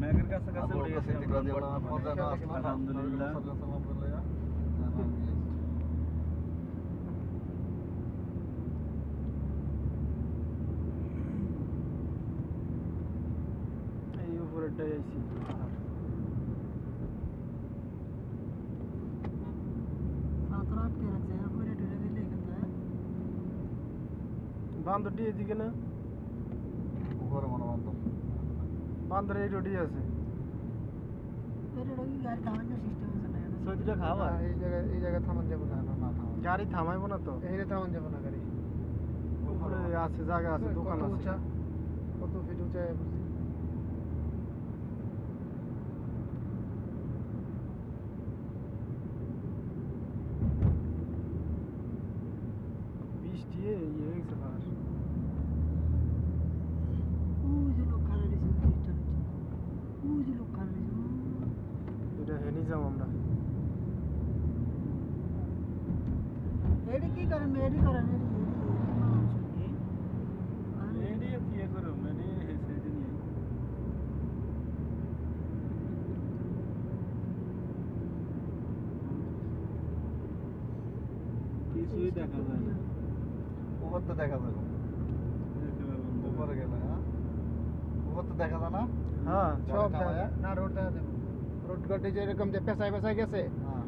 মেঘের কাছে কাছে আবু উড়ে বকর গেছে সিদ্দিক রাদিয়াল্লাহু আনহু যেন আসলো না। আলহামদুলিল্লাহ। সাল্লাল্লাহু আলাইহি ওয়াসাল্লাম বলে এই উপরেরটাই আইছি বান্দরটি এদিকে না উপরে মনে বান্ধব বান্দর এই রোডই আছে সৌদিটা খাওয়া এই জায়গায় থামান যাবো না গাড়ি থামাইবো না তো এখানে থামান যাবো না গাড়ি উপরে আছে জায়গা আছে দোকান কত আছে উঁচা কত ফিট উঁচা বুঝি বৃষ্টি ইয়ে হয়ে গেছে ভার এটা হেনি যাও আমরা এডি কি করো মানে হেসে দিন কিছুই দেখা যায় না উপর তো দেখা যাবে উপরে গেলে হ্যাঁ উপর তো দেখা যায় না হ্যাঁ সব দেখা যায় না রোড দেখা যাবে রোড গাড়ি যেরকম যে পেছায় পেছায় গেছে হ্যাঁ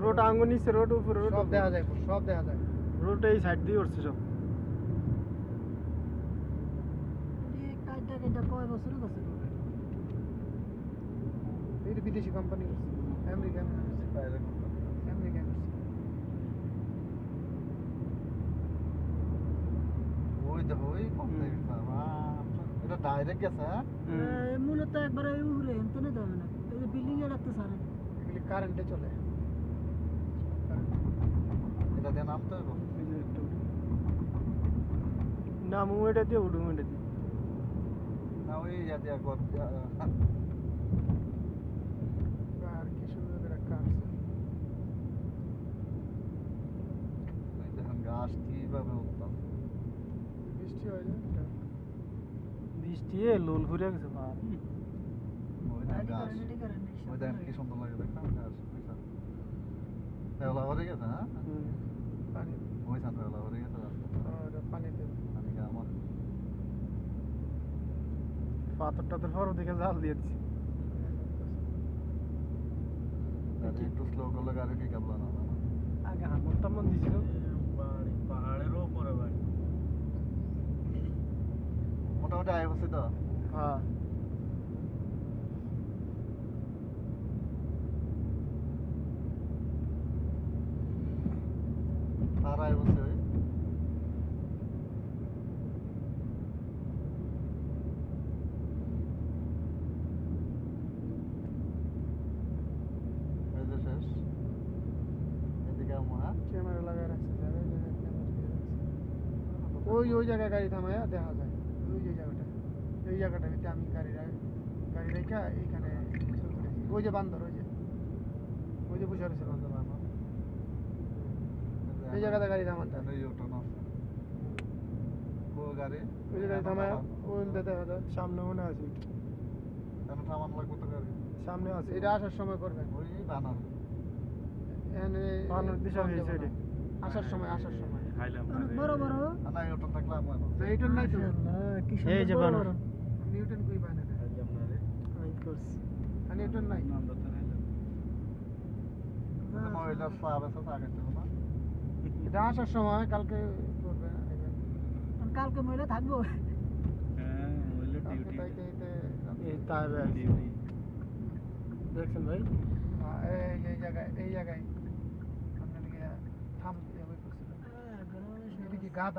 রোড আঙ্গুর নিচে রোড উপরে রোড সব দেখা যায় সব দেখা যায় রোড এই সাইড দিয়ে উঠছে সব এটা বিদেশি কোম্পানি আমেরিকান বাইরে আমেরিকান ওই দেখো ওই কম থেকে এটা ডাইরেক্ট গেছে হ্যাঁ মূলত একবারে উড়ে এনতনে যাবে না এই যে বিল্ডিং এ রাখতে সারে এগুলি কারেন্টে চলে এটা দিয়ে নামতে হবে নামু এটা দিয়ে উঠুম এটা দিয়ে না ওই ইয়া দিয়া গর আর কি সুন্দর করে কাটছে ওই দেখেন গাছ কিভাবে উঠতাছে বৃষ্টি হয়ে যায় বৃষ্টি লোল ঘুরে গেছে ভার ওই দেখেন গাছ ওই দেখেন কি সুন্দর লাগে দেখেন গাছ দেওলা ভরে গেছে হ্যাঁ পানি ওই সান দেওলা ভরে গেছে রাস্তা পানিতে পানি আমার পাথর টাথর পর ওদিকে জাল দিয়ে দিচ্ছি গাড়ি একটু স্লো করলে গাড়ি ঠিক আপলা না আগে হামন টামন দিছিল বাড়ি পাহাড়ের উপরে বাড়ি মোটামুটি আয় বসে তো হ্যাঁ আর আয় বসে ওই এই যে শেষ এদিকে হ্যাঁ ক্যামেরা লাগায় রাখছে জায়গায় জায়গায় ক্যামেরা দিয়ে রাখছে ওই জায়গায় গাড়ি থামায় দেখা যায় ওই যে জায়গাটা এই জায়গাটাতে আমি গাড়ি রেখে এইখানে ছবি তুলেছি ওই যে বান্দর ওই যে বসে রয়েছে বান্দর বাবা এই জায়গাতে গাড়ি থামাতে এই ওটা না ও গাড়ি ওই যে গাড়ি থামায় ওই দেখা যায় সামনে মনে আছে কেন থামান লাগবে তো গাড়ি সামনে আছে এটা আসার সময় করবেন ওই বানার এখানে বানর দিশা যাবো হয়েছে না। এটা আসার সময় খাইলাম বড় বড় না এই ওটা থাকলে আমার নিউটন নাই তো কি এই যে বানর নিউটন কই বানায় না খাইলাম না রে আমি করছি নিউটন নাই আমরা তো খাইলাম মহিলা সাব আছে আগে তো না এটা আসার সময় কালকে করবেন কালকে মহিলা থাকবো হ্যাঁ ওইলে কালকে ডিউটি তাইতে এই তাই ডিউটি দেখছেন ভাই এই জায়গায় আপনার থাম করছিল এটা কি গাধা